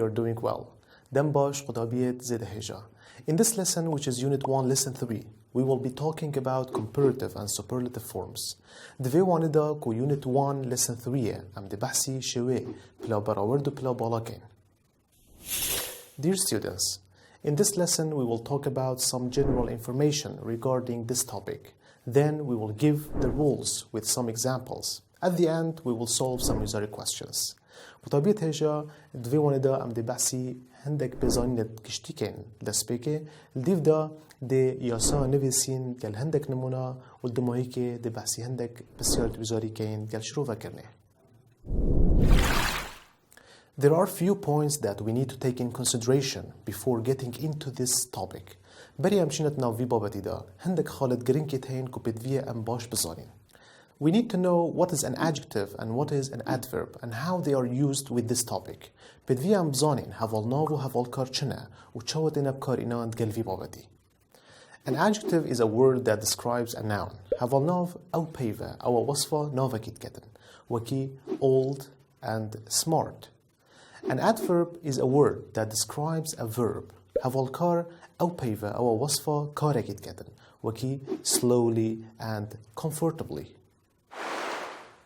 you're doing well. دم باش قطابية زيد هجا. In this lesson, which is Unit 1, Lesson 3, we will be talking about comparative and superlative forms. Dve واندا كو Unit 1, Lesson 3 ام دي بحثي شوي بلا براورد بلا بالاكين. Dear students, in this lesson we will talk about some general information regarding this topic. Then we will give the rules with some examples. At the end, we will solve some user questions. بطبيعة هجا دve واندا ام دي بحثي هندك بزانيت كشتيكين دسبيكي الديف دا دي ياسا نفيسين قال هندك نمونا والدمو هيكي دي بحثي هندك بسيار بزاري كين قال شروفا كرنه. There are few points that we need to take in consideration before getting into this topic. بري امشينت ناو في بابتي دا هندك خالد جرينكيتين كو بدفيا ام باش بزانين. We need to know what is an adjective and what is an adverb and how they are used with this topic. بدفيا ام بزانين هفال ناو هفال كارچنا وچاوت انا بكار انا اندقل في بابتي. An adjective is a word that describes a noun. هفال ناو او بيفا او وصفة ناوفا كيت كتن وكي old and smart. An adverb is a word that describes a verb. هفال كار او بيفا او وصفة كارا كيت كتن وكي slowly and comfortably.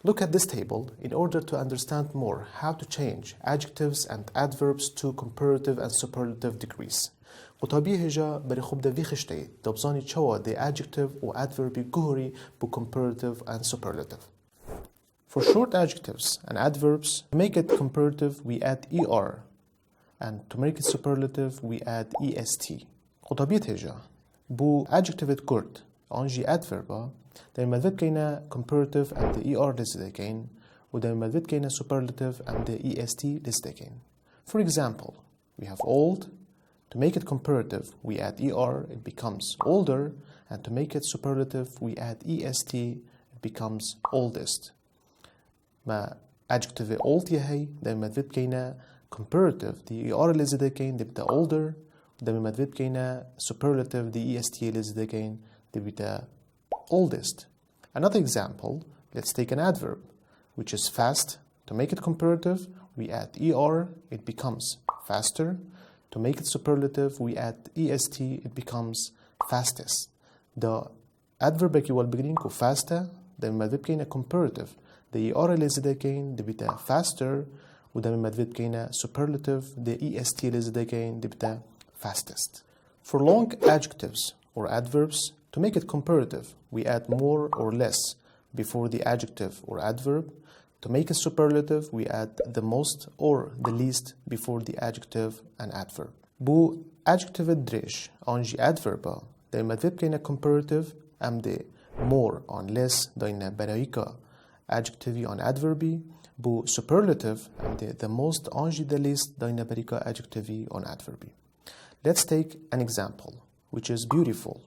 Look at this table in order to understand more how to change adjectives and adverbs to comparative and superlative degrees. قطابيه هجا بري خوب دا في خشتي دبزاني چوا دي adjective و adverb جوهري بو comparative and superlative. For short adjectives and adverbs, to make it comparative we add er and to make it superlative we add est. قطابيه هجا بو adjective كورت انجي adverb دائما ذات كينا comparative and the er لزدكين ودائما ذات كينا superlative and the est لزدكين. For example, we have old. To make it comparative, we add er, it becomes older, and to make it superlative, we add est, it becomes oldest. ما adjective old يهي دائما ذات كينا comparative the er لزدكين دبتا older ودائما ذات كينا superlative the est لزدكين دبتا oldest. Another example, let's take an adverb, which is fast. To make it comparative, we add er, it becomes faster. To make it superlative, we add est, it becomes fastest. The adverb equal beginning of faster, then madvib كينا comparative. The er اللي زده كين دبتا faster, ودائما madvib كينا superlative. The est اللي زده كين دبتا fastest. For long adjectives or adverbs, to make it comparative, we add more or less before the adjective or adverb. To make it superlative, we add the most or the least before the adjective and adverb. بو adjective دريش انجي adverb دائما ذب كينا comparative ام دي more on less داينا برايكا adjective on adverb. بو superlative ام دي the most انجي the least داينا برايكا adjective on adverb. Let's take an example, which is beautiful.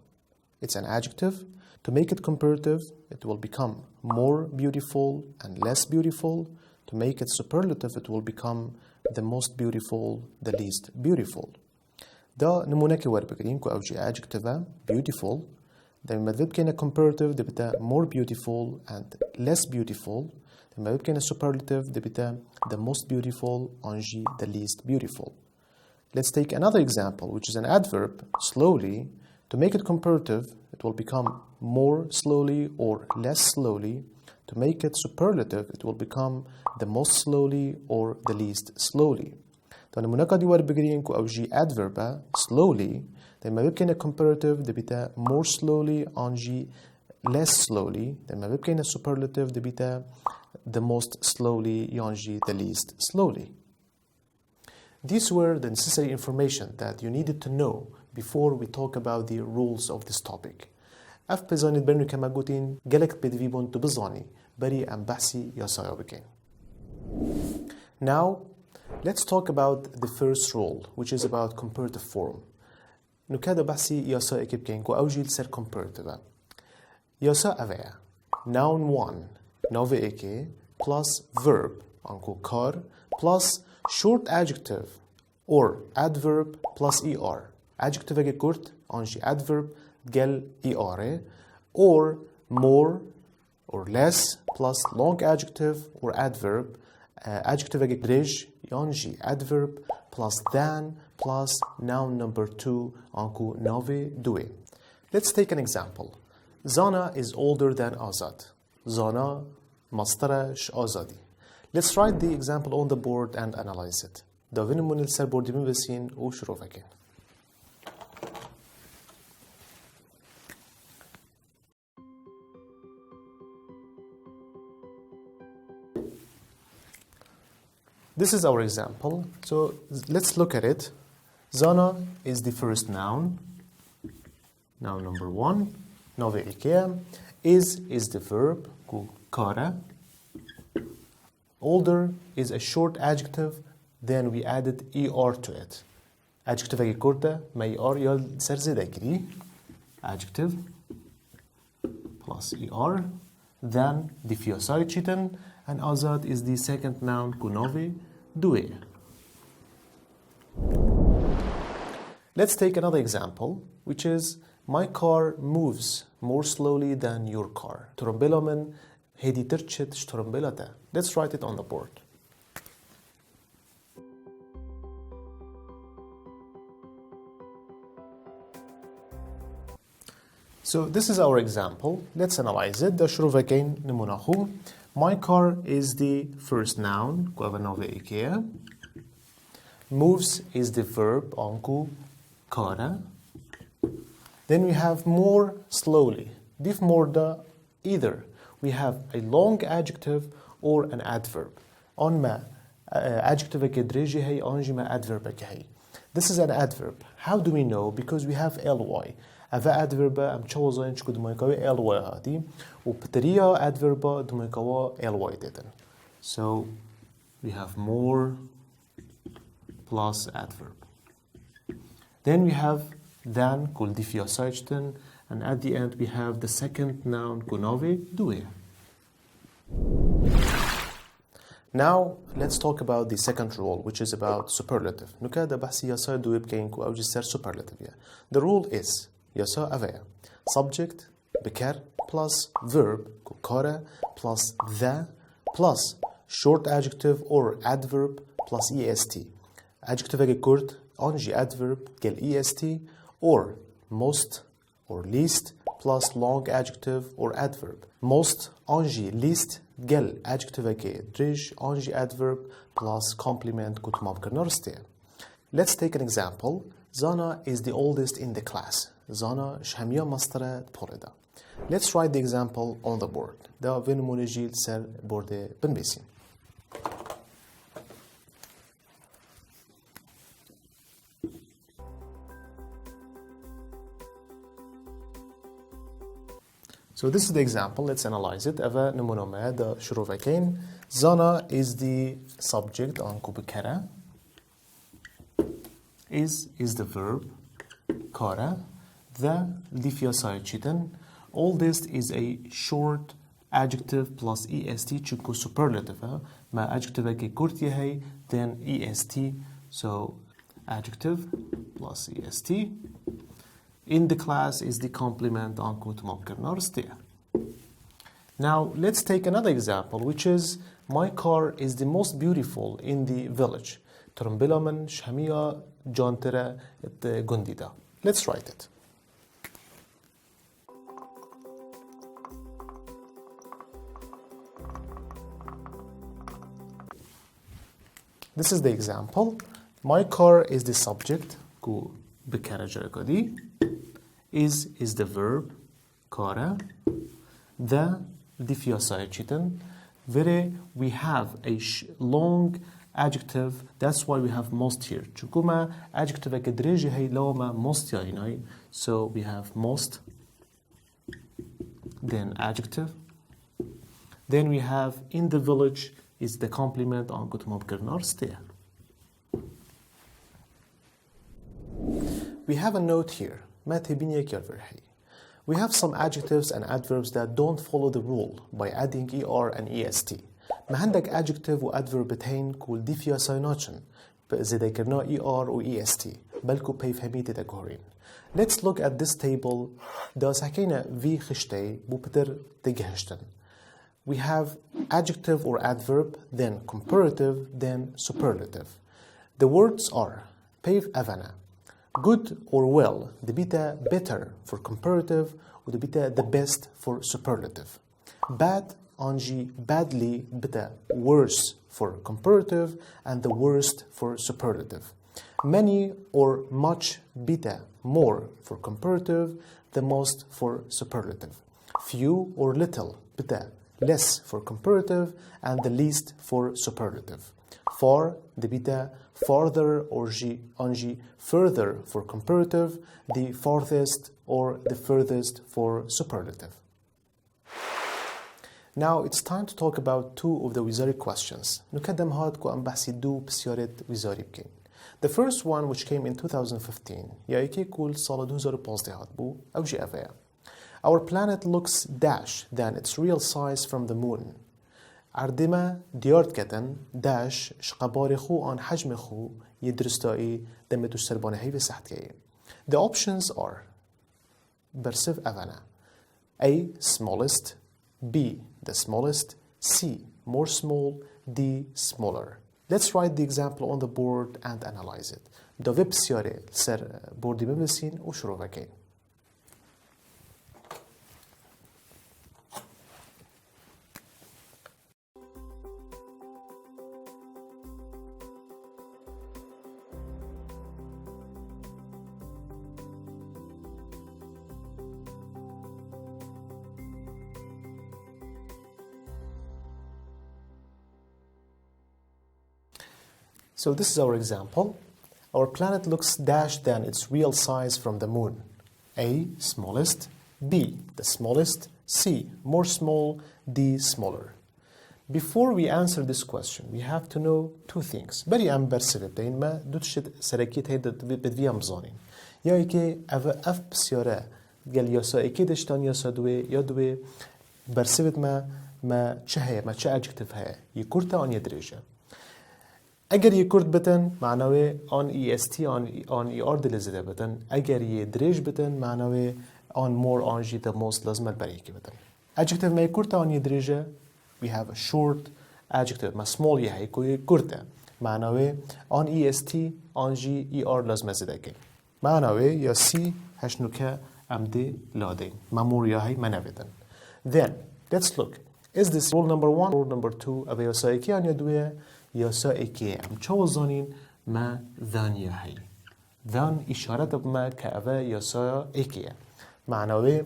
It's an adjective. To make it comparative, it will become more beautiful and less beautiful. To make it superlative, it will become the most beautiful, the least beautiful. دا نمونه كي وربكرين كو أوجي adjective beautiful. دائما ذب كينا comparative دبتا more beautiful and less beautiful. دائما ذب كينا superlative دبتا the most beautiful أنجي the least beautiful. Let's take another example, which is an adverb, slowly. To make it comparative, it will become more slowly or less slowly. To make it superlative, it will become the most slowly or the least slowly. طبعا المناقضة دي ورد بجرين كو أوجي adverb slowly. لما بيبقينا comparative ده بيتا more slowly أنجي less slowly. لما بيبقينا superlative ده بيتا the most slowly ينجي the least slowly. These were the necessary information that you needed to know before we talk about the rules of this topic. اف بزانید برنو كما قوتين جلك بدفيبون تبزاني بري ام بحثي يا سايابكين. Now, let's talk about the first rule, which is about comparative form. نكاد بحثي يا سايكبكين كو أوجي لسر comparative. يا سايا noun 1 نوفي ايكي plus verb انكو كار plus short adjective or adverb plus er. Adjective اگه كورت انجي adverb قال er or more or less plus long adjective or adverb. Adjective اگه دريج يانجي adverb plus than plus noun number 2 انكو ناوي دوي. Let's take an example. Zana is older than Azad. Zana مصدرش آزادي. Let's write the example on the board and analyze it. داوینمون السر بوردی بنویسین و شروع بکن. This is our example. So let's look at it. Zana is the first noun. Noun number 1. Nove IKEA. Is the verb. Kara. Older is a short adjective. Then we added ER to it. Adjective اگه کرده ما ER یا سر زده گیری. Adjective plus ER. Then the فیاساری چیتن. And Azad is the second noun kunove due. Let's take another example, which is my car moves more slowly than your car. ترمبلا من هدي ترشت ترمبلته. Let's write it on the board. So this is our example. Let's analyze it. شروع again نموناخو. My car is the first noun. IKEA. Moves is the verb. Anku kara. Then we have more slowly. Dif morda either. We have a long adjective or an adverb. On ma adjective kedreji hay anji ma adverb hay. This is an adverb. How do we know? Because we have ly. Ava adverb am chosen شكو دميكوا ly هادي وبتريا adverb دميكوا ly ديدن. So we have more plus adverb. Then we have than كل دي فيها سايجتن, and at the end we have the second noun كنوي دوي. Now let's talk about the second rule, which is about superlative. نكادا بحسي يسا دوي بكينكو أو جسر superlative. The rule is يسا أفيا subject بكر plus verb كارا plus the plus short adjective or adverb plus est. Adjective اگه کرد آنجي adverb گل est or most or least plus long adjective or adverb. Most آنجي least گل adjective اگه درج آنجي adverb plus complement كتمام كرنرسته. Let's take an example. Zana is the oldest in the class. Zana شهمية مصدر بولدا. Let's write the example on the board. دا وين مونجيل سر بورد بنبيسين. So this is the example. Let's analyze it. Ava نمونومه دا شروع وكين. Zana is the subject آنكو بكرة. Is the verb. Kara. The فيها چیتن. Oldest is a short adjective plus est چونکو superlative. ما adjective اگه کرتی هی then est. So adjective plus est. In the class is the complement آنکو تمام کردن رسته. Now let's take another example, which is my car is the most beautiful in the village. ترمبلا من شهمية جانترة جنديدا. Let's write it. This is the example. My car is the subject. Ku بكرة جرقدي. Is the verb. Kara. The فيها چیتن. We have a long adjective. That's why we have most here. چونکو ما adjective اگه درجه هی لو ما most یاینای. So we have most. Then adjective. Then we have in the village is the complement آنکو تمام کردن رسته. We have a note here. ما تبين يك يالفرحي. We have some adjectives and adverbs that don't follow the rule by adding er and est. ما عندك adjective و adverb بتهين كول دي فيها سايناتشن إذا ذكرنا er و est بلكو بيفهميت تكورين. Let's look at this table. دا سحكينا في خشتي بو بدر تجهشتن. we have adjective or adverb, then comparative, then superlative. The words are pave avana, good or well, the beta better for comparative, or the beta the best for superlative. Bad anji badly beta worse for comparative, and the worst for superlative. Many or much beta more for comparative, the most for superlative. Few or little beta less for comparative, and the least for superlative. Far the beta farther or anji further for comparative, the farthest or the furthest for superlative. Now it's time to talk about two of the wizardry questions. نقدم هادكو أم بحثي دو بسيارة وزاري بكين. The first one, which came in 2015, يايكي كول صالة 2015 هادبو أو جي أفايا. Our planet looks dash than its real size from the moon. عردما ديارت كتن dash شقبار خو عن حجم خو يدرستائي دمتو سربانه هي بسحتكي. The options are برسف أفانا. A. Smallest. B. The smallest. C. More small. D. Smaller. Let's write the example on the board and analyze it. دوی بسیاره سر بوردی ببسین و شروع بکین. So this is our example. Our planet looks dash than its real size from the moon. A. Smallest. B. The smallest. C. More small. D. Smaller. Before we answer this question, we have to know two things. بري أم برسبب بين ما دوتشت سركيت هيدا بدفيا مزانين. يا إيكي أف بسيارة قال ياسا إيكي دشتان ياسا دوي يا دوي برسبب ما چه ما چه adjective هي يكورتا آن يدريجه. اگر یه کرد بتن معناوی آن EST آن ER دلزده بتن اگر یه دریج بتن معناوی آن more آنجی the most لازمت برای که بتن adjective ما یه کرد آن یه دریجه we have a short adjective ما small یه هی که یه کرده معناوی آن EST آنجی ER لازمت زده که معناوی یا C هشنوکه امده لادین ممور یا هی منویدن then let's look is this rule number 1 rule number 2 اوه یا سایکی آن یا دویه یاسا ایکی ام چه زانین ما ذانیه هی ذان اشاره بما که اوه یاسا ایکیه معناوی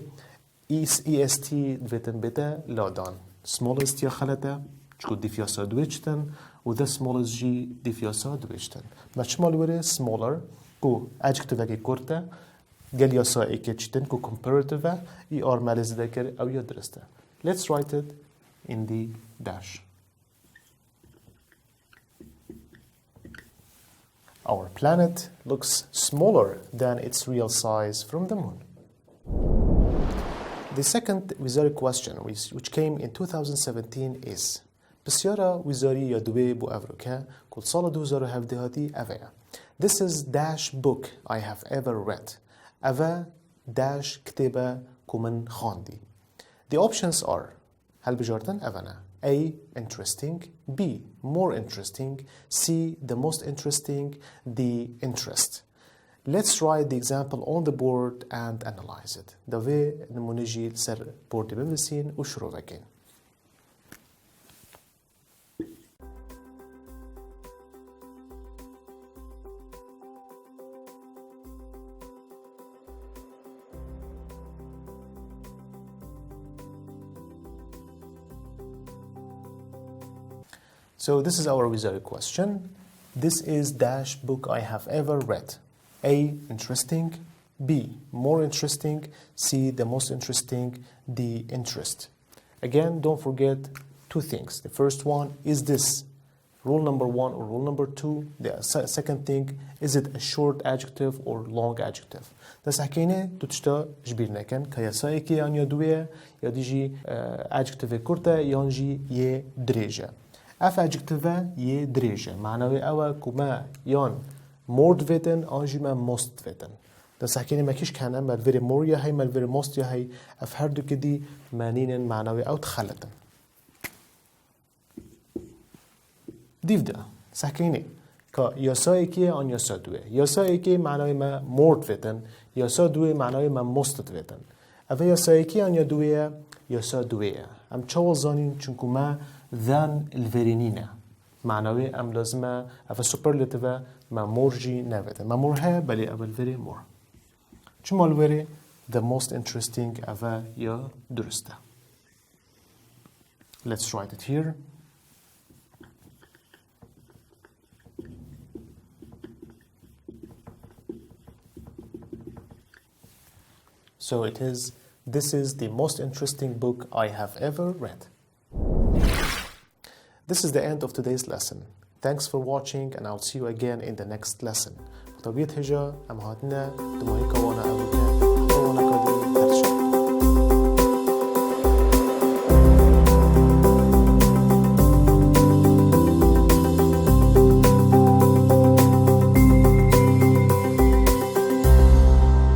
EST دویتن بده لادان smallest یا خلطه چکو دیفیاسا دویچتن و ده smallest جی دیفیاسا دویچتن و چه مالی وره smaller کو adjective اگه کرده گل یاسا ایکی چتن کو comparative ای آر ملیزده کر او یا درسته let's write it in the dash. Our planet looks smaller than its real size from the moon. The second wizardry question, which came in 2017, is بسیارا وزاری یا دوی بو افریقا کل سال 2017 هاتی اوه. This is dash book I have ever read. اوه dash کتابه که من خواندی. The options are هل بجارتن اوه A. Interesting. B. More interesting. C. The most interesting. D. Interest. Let's write the example on the board and analyze it. دوی نمونجی سر بوردی ببسین و شروع بکن. So this is our wizardry question. This is dash book I have ever read. A. Interesting. B. More interesting. C. The most interesting. D. Interest. Again, don't forget two things. The first one, is this rule number 1 or rule number 2? The second thing, is it a short adjective or long adjective? Das حكينا تشتا جبيرنا كان كياسا إكي يعني يدوية يديجي adjective كورتا يانجي يه دريجة. اف adjective یه دریجه معناوی اوه کما یان مورد ویدن آنجی من مست ویدن در سحکینی مکیش کنه ملویر مور یا هی ملویر مست یا هی اف هر دو کدی معنین معناوی او تخلطن دیوده سکینه که یاسایی که آن یاسا دوه یاسایی که معنای ما مرد ویدن یاسا دوه معنای ما مستد ویدن اوه یاسایی که آن دوه یاسا دوه ام چاول زانین چونکو ما ذن الورینینه معنای ام لازمه اوه سوپرلتیوه ما مرجی نویدن ما مرها بلی اول وری مر چون مالوری the most interesting اوه یا درسته let's write it here So this is the most interesting book I have ever read. This is the end of today's lesson. Thanks for watching and I'll see you again in the next lesson. طبيعة هجا أم هاتنا دمائي كوانا أبوكا